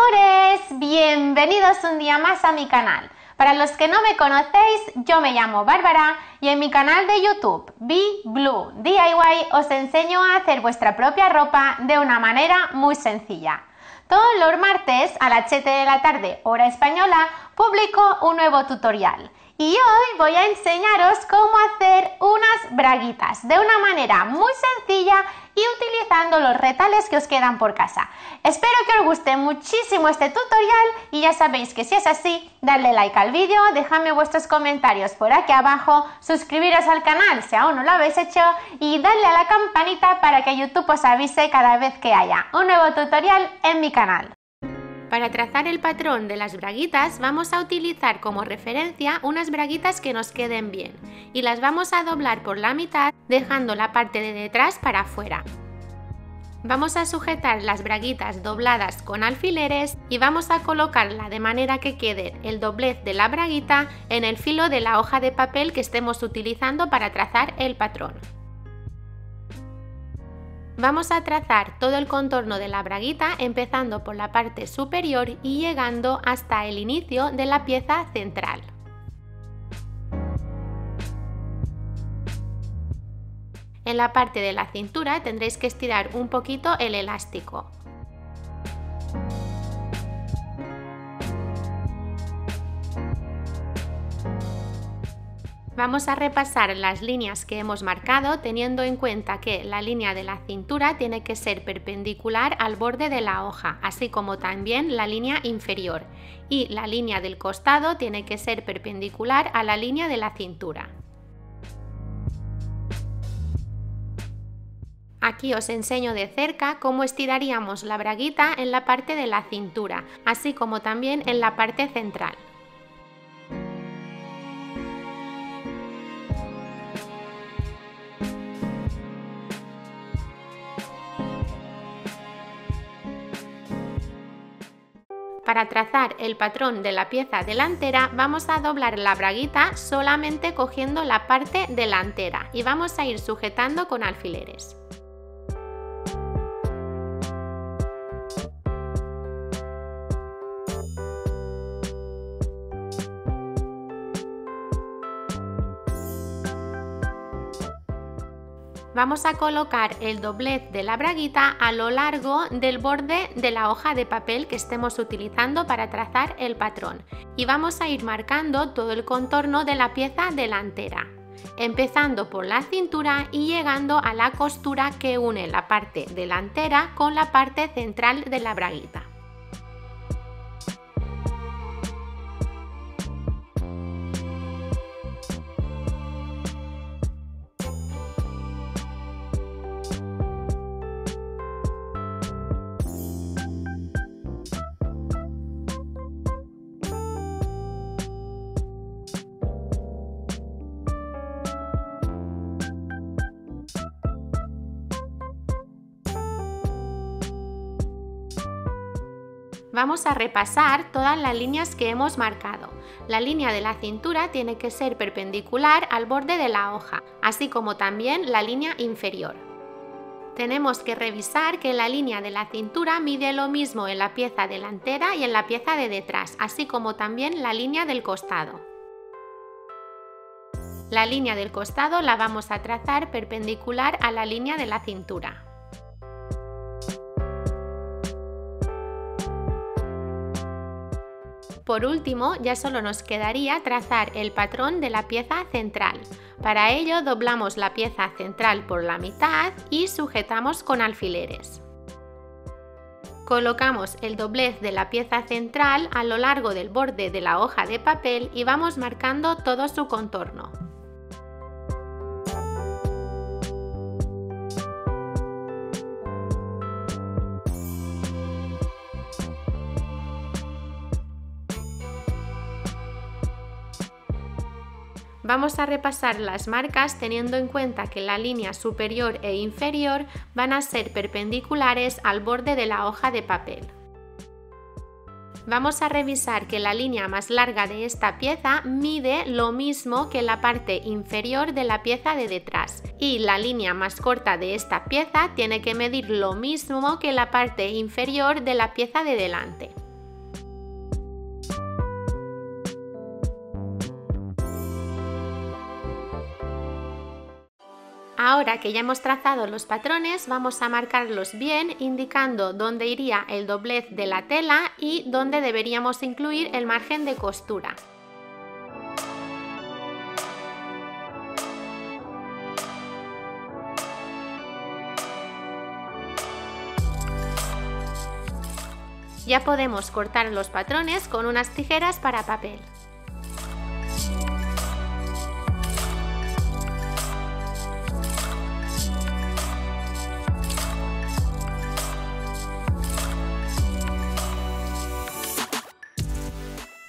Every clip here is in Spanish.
amores, bienvenidos un día más a mi canal. Para los que no me conocéis, yo me llamo Bárbara y en mi canal de YouTube Be Blue DIY os enseño a hacer vuestra propia ropa de una manera muy sencilla. Todos los martes a las 7 de la tarde, hora española, publico un nuevo tutorial. Y hoy voy a enseñaros cómo hacer unas braguitas de una manera muy sencilla y utilizando los retales que os quedan por casa. Espero que os guste muchísimo este tutorial y ya sabéis que si es así, dadle like al vídeo, dejadme vuestros comentarios por aquí abajo, suscribiros al canal si aún no lo habéis hecho y dadle a la campanita para que YouTube os avise cada vez que haya un nuevo tutorial en mi canal. Para trazar el patrón de las braguitas vamos a utilizar como referencia unas braguitas que nos queden bien y las vamos a doblar por la mitad dejando la parte de detrás para afuera. Vamos a sujetar las braguitas dobladas con alfileres y vamos a colocarla de manera que quede el doblez de la braguita en el filo de la hoja de papel que estemos utilizando para trazar el patrón. Vamos a trazar todo el contorno de la braguita empezando por la parte superior y llegando hasta el inicio de la pieza central. En la parte de la cintura tendréis que estirar un poquito el elástico. Vamos a repasar las líneas que hemos marcado teniendo en cuenta que la línea de la cintura tiene que ser perpendicular al borde de la hoja, así como también la línea inferior, y la línea del costado tiene que ser perpendicular a la línea de la cintura. Aquí os enseño de cerca cómo estiraríamos la braguita en la parte de la cintura, así como también en la parte central. Para trazar el patrón de la pieza delantera vamos a doblar la braguita solamente cogiendo la parte delantera y vamos a ir sujetando con alfileres. Vamos a colocar el doblez de la braguita a lo largo del borde de la hoja de papel que estemos utilizando para trazar el patrón y vamos a ir marcando todo el contorno de la pieza delantera, empezando por la cintura y llegando a la costura que une la parte delantera con la parte central de la braguita. Vamos a repasar todas las líneas que hemos marcado. La línea de la cintura tiene que ser perpendicular al borde de la hoja, así como también la línea inferior. Tenemos que revisar que la línea de la cintura mide lo mismo en la pieza delantera y en la pieza de detrás, así como también la línea del costado. La línea del costado la vamos a trazar perpendicular a la línea de la cintura. Por último, ya solo nos quedaría trazar el patrón de la pieza central. Para ello doblamos la pieza central por la mitad y sujetamos con alfileres. Colocamos el doblez de la pieza central a lo largo del borde de la hoja de papel y vamos marcando todo su contorno. Vamos a repasar las marcas teniendo en cuenta que la línea superior e inferior van a ser perpendiculares al borde de la hoja de papel. Vamos a revisar que la línea más larga de esta pieza mide lo mismo que la parte inferior de la pieza de detrás y la línea más corta de esta pieza tiene que medir lo mismo que la parte inferior de la pieza de delante. Ahora que ya hemos trazado los patrones, vamos a marcarlos bien, indicando dónde iría el doblez de la tela y dónde deberíamos incluir el margen de costura. Ya podemos cortar los patrones con unas tijeras para papel.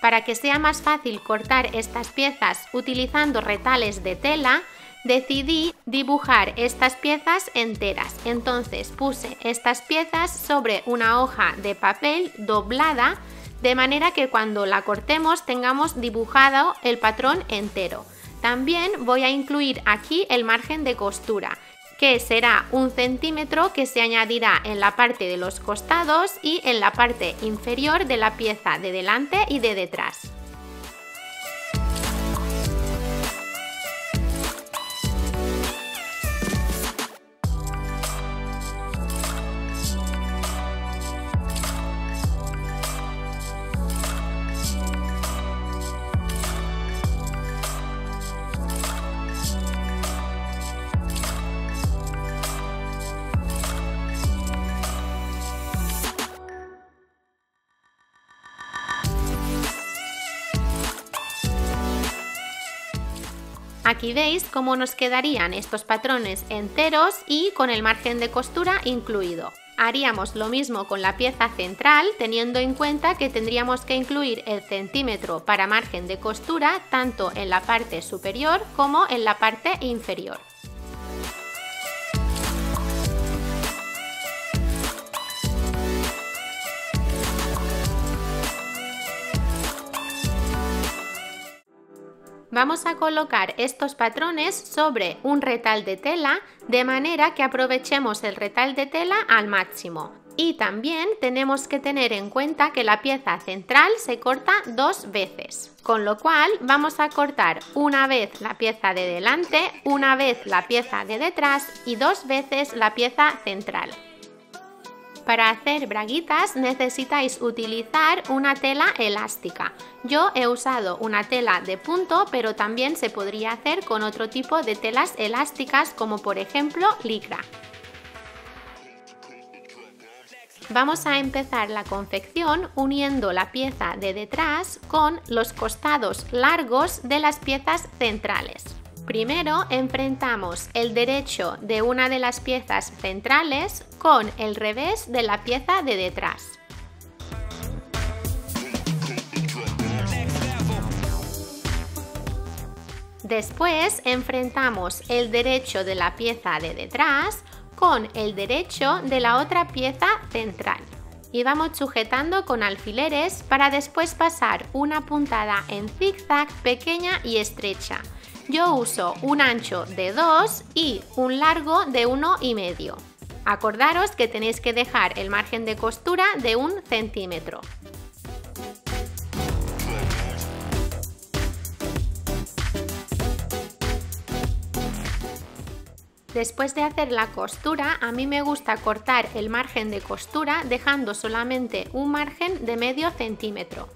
Para que sea más fácil cortar estas piezas utilizando retales de tela, decidí dibujar estas piezas enteras. Entonces puse estas piezas sobre una hoja de papel doblada, de manera que cuando la cortemos tengamos dibujado el patrón entero. También voy a incluir aquí el margen de costura, que será 1 centímetro que se añadirá en la parte de los costados y en la parte inferior de la pieza de delante y de detrás. Aquí veis cómo nos quedarían estos patrones enteros y con el margen de costura incluido. Haríamos lo mismo con la pieza central, teniendo en cuenta que tendríamos que incluir el centímetro para margen de costura tanto en la parte superior como en la parte inferior. Vamos a colocar estos patrones sobre un retal de tela de manera que aprovechemos el retal de tela al máximo. Y también tenemos que tener en cuenta que la pieza central se corta 2 veces, con lo cual vamos a cortar una vez la pieza de delante, una vez la pieza de detrás y 2 veces la pieza central. Para hacer braguitas necesitáis utilizar una tela elástica. Yo he usado una tela de punto, pero también se podría hacer con otro tipo de telas elásticas, como por ejemplo licra. Vamos a empezar la confección uniendo la pieza de detrás con los costados largos de las piezas centrales. Primero enfrentamos el derecho de una de las piezas centrales con el revés de la pieza de detrás. Después enfrentamos el derecho de la pieza de detrás con el derecho de la otra pieza central. Y vamos sujetando con alfileres para después pasar una puntada en zigzag pequeña y estrecha. Yo uso un ancho de 2 y un largo de 1,5. Acordaros que tenéis que dejar el margen de costura de 1 centímetro. Después de hacer la costura, a mí me gusta cortar el margen de costura dejando solamente un margen de medio centímetro.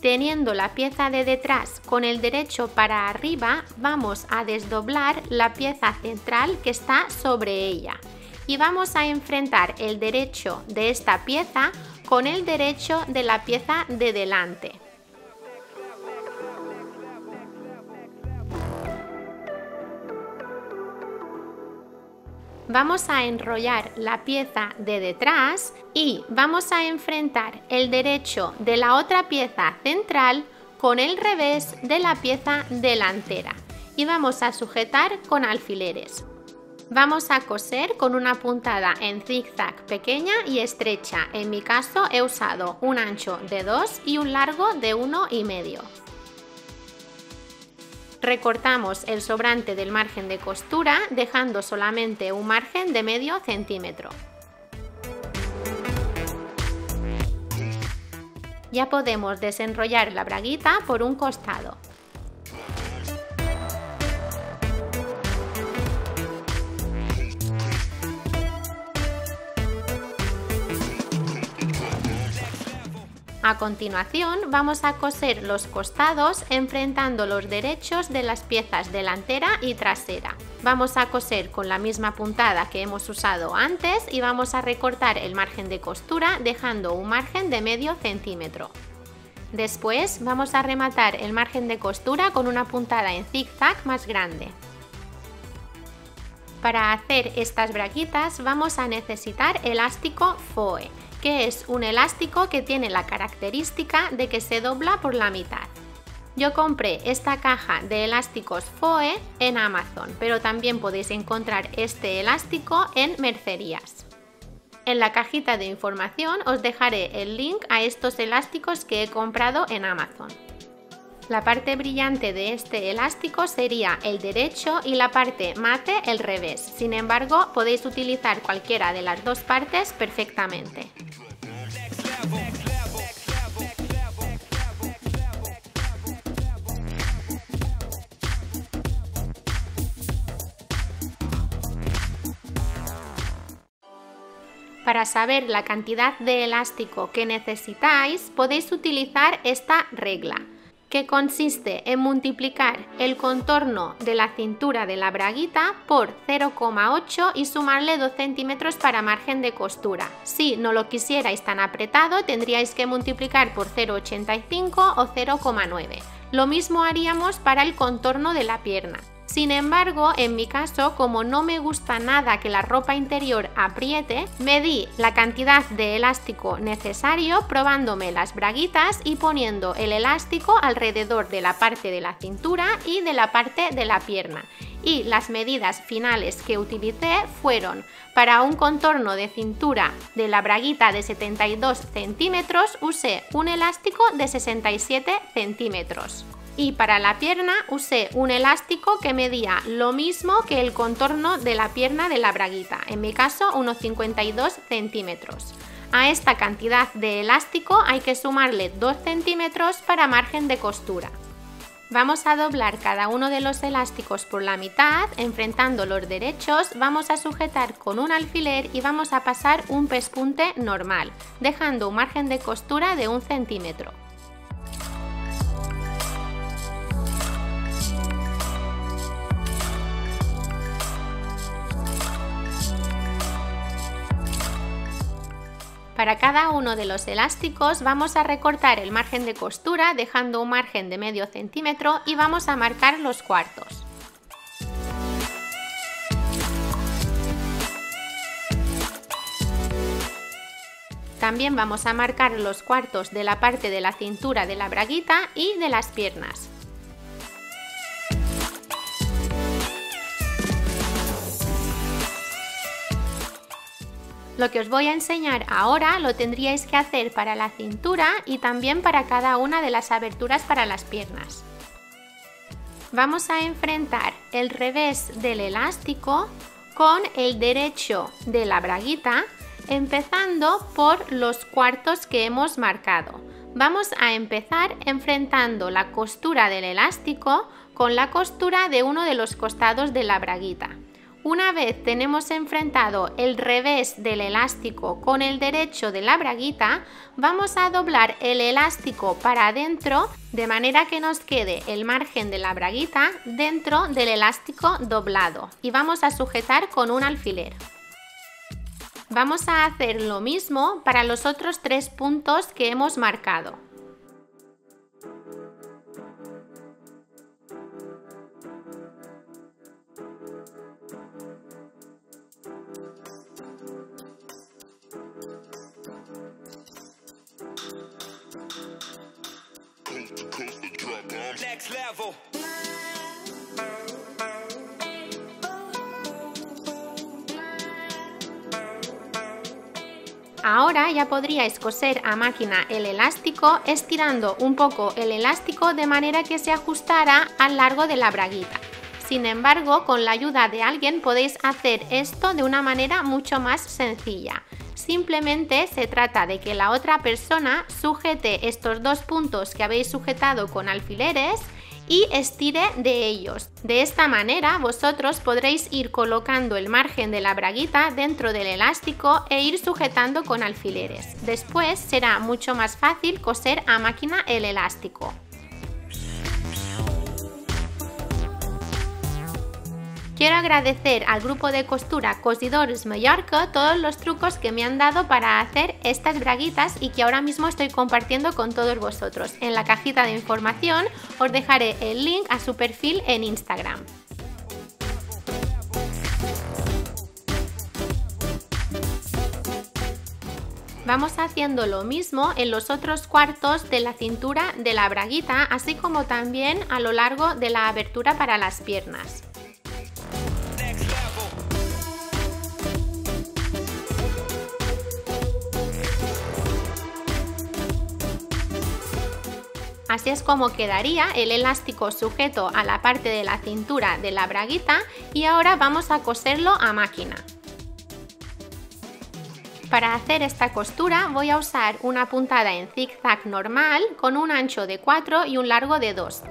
Teniendo la pieza de detrás con el derecho para arriba, vamos a desdoblar la pieza central que está sobre ella y vamos a enfrentar el derecho de esta pieza con el derecho de la pieza de delante. Vamos a enrollar la pieza de detrás y vamos a enfrentar el derecho de la otra pieza central con el revés de la pieza delantera y vamos a sujetar con alfileres. Vamos a coser con una puntada en zigzag pequeña y estrecha. En mi caso he usado un ancho de 2 y un largo de 1,5. Recortamos el sobrante del margen de costura dejando solamente un margen de medio centímetro. Ya podemos desenrollar la braguita por un costado. A continuación vamos a coser los costados enfrentando los derechos de las piezas delantera y trasera. Vamos a coser con la misma puntada que hemos usado antes y vamos a recortar el margen de costura dejando un margen de medio centímetro. Después vamos a rematar el margen de costura con una puntada en zigzag más grande. Para hacer estas braguitas vamos a necesitar elástico Foe, que es un elástico que tiene la característica de que se dobla por la mitad. Yo compré esta caja de elásticos Foe en Amazon, pero también podéis encontrar este elástico en mercerías. En la cajita de información os dejaré el link a estos elásticos que he comprado en Amazon. La parte brillante de este elástico sería el derecho y la parte mate el revés. Sin embargo, podéis utilizar cualquiera de las dos partes perfectamente. Para saber la cantidad de elástico que necesitáis, podéis utilizar esta regla, que consiste en multiplicar el contorno de la cintura de la braguita por 0,8 y sumarle 2 centímetros para margen de costura. Si no lo quisierais tan apretado, tendríais que multiplicar por 0,85 o 0,9. Lo mismo haríamos para el contorno de la pierna. Sin embargo, en mi caso, como no me gusta nada que la ropa interior apriete, medí la cantidad de elástico necesario probándome las braguitas y poniendo el elástico alrededor de la parte de la cintura y de la parte de la pierna. Y las medidas finales que utilicé fueron: para un contorno de cintura de la braguita de 72 centímetros usé un elástico de 67 centímetros. Y para la pierna usé un elástico que medía lo mismo que el contorno de la pierna de la braguita, en mi caso unos 52 centímetros. A esta cantidad de elástico hay que sumarle 2 centímetros para margen de costura. Vamos a doblar cada uno de los elásticos por la mitad, enfrentando los derechos, vamos a sujetar con un alfiler y vamos a pasar un pespunte normal, dejando un margen de costura de 1 centímetro. Para cada uno de los elásticos vamos a recortar el margen de costura dejando un margen de medio centímetro y vamos a marcar los cuartos. También vamos a marcar los cuartos de la parte de la cintura de la braguita y de las piernas. Lo que os voy a enseñar ahora lo tendríais que hacer para la cintura y también para cada una de las aberturas para las piernas. Vamos a enfrentar el revés del elástico con el derecho de la braguita, empezando por los cuartos que hemos marcado. Vamos a empezar enfrentando la costura del elástico con la costura de uno de los costados de la braguita. Una vez tenemos enfrentado el revés del elástico con el derecho de la braguita, vamos a doblar el elástico para adentro de manera que nos quede el margen de la braguita dentro del elástico doblado y vamos a sujetar con un alfiler. Vamos a hacer lo mismo para los otros 3 puntos que hemos marcado. Next level. Ahora ya podríais coser a máquina el elástico estirando un poco el elástico de manera que se ajustara al largo de la braguita. Sin embargo, con la ayuda de alguien podéis hacer esto de una manera mucho más sencilla. Simplemente se trata de que la otra persona sujete estos 2 puntos que habéis sujetado con alfileres y estire de ellos. De esta manera vosotros podréis ir colocando el margen de la braguita dentro del elástico e ir sujetando con alfileres. Después será mucho más fácil coser a máquina el elástico. Quiero agradecer al grupo de costura Cosidores Mallorca todos los trucos que me han dado para hacer estas braguitas y que ahora mismo estoy compartiendo con todos vosotros. En la cajita de información os dejaré el link a su perfil en Instagram. Vamos haciendo lo mismo en los otros cuartos de la cintura de la braguita, así como también a lo largo de la abertura para las piernas. Así es como quedaría el elástico sujeto a la parte de la cintura de la braguita y ahora vamos a coserlo a máquina. Para hacer esta costura voy a usar una puntada en zigzag normal con un ancho de 4 y un largo de 2.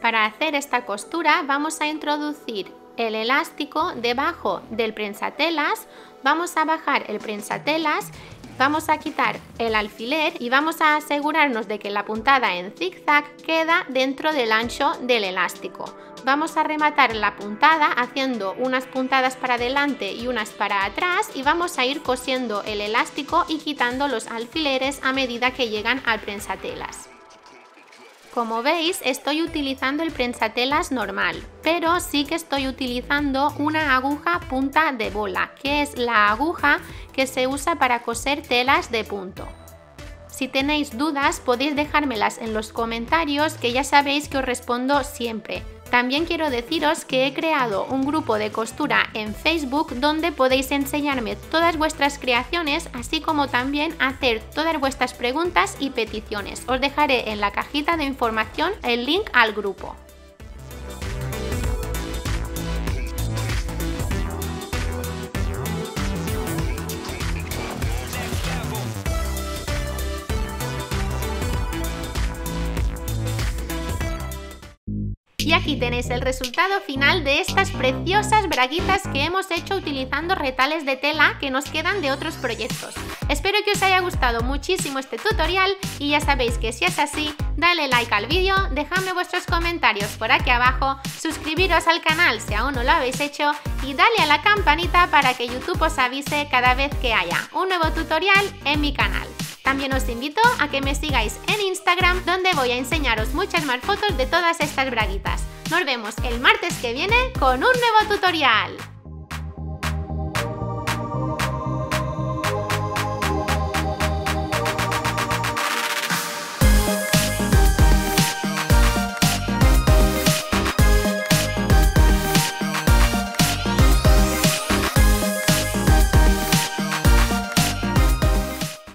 Para hacer esta costura vamos a introducir el elástico debajo del prensatelas, vamos a bajar el prensatelas, vamos a quitar el alfiler y vamos a asegurarnos de que la puntada en zigzag queda dentro del ancho del elástico. Vamos a rematar la puntada haciendo unas puntadas para adelante y unas para atrás y vamos a ir cosiendo el elástico y quitando los alfileres a medida que llegan al prensatelas. Como veis, estoy utilizando el prensatelas normal, pero sí que estoy utilizando una aguja punta de bola, que es la aguja que se usa para coser telas de punto. Si tenéis dudas, podéis dejármelas en los comentarios, que ya sabéis que os respondo siempre. También quiero deciros que he creado un grupo de costura en Facebook donde podéis enseñarme todas vuestras creaciones, así como también hacer todas vuestras preguntas y peticiones. Os dejaré en la cajita de información el link al grupo. Y aquí tenéis el resultado final de estas preciosas braguitas que hemos hecho utilizando retales de tela que nos quedan de otros proyectos. Espero que os haya gustado muchísimo este tutorial y ya sabéis que si es así, dale like al vídeo, dejadme vuestros comentarios por aquí abajo, suscribiros al canal si aún no lo habéis hecho y dale a la campanita para que YouTube os avise cada vez que haya un nuevo tutorial en mi canal. También os invito a que me sigáis en Instagram, donde voy a enseñaros muchas más fotos de todas estas braguitas. Nos vemos el martes que viene con un nuevo tutorial.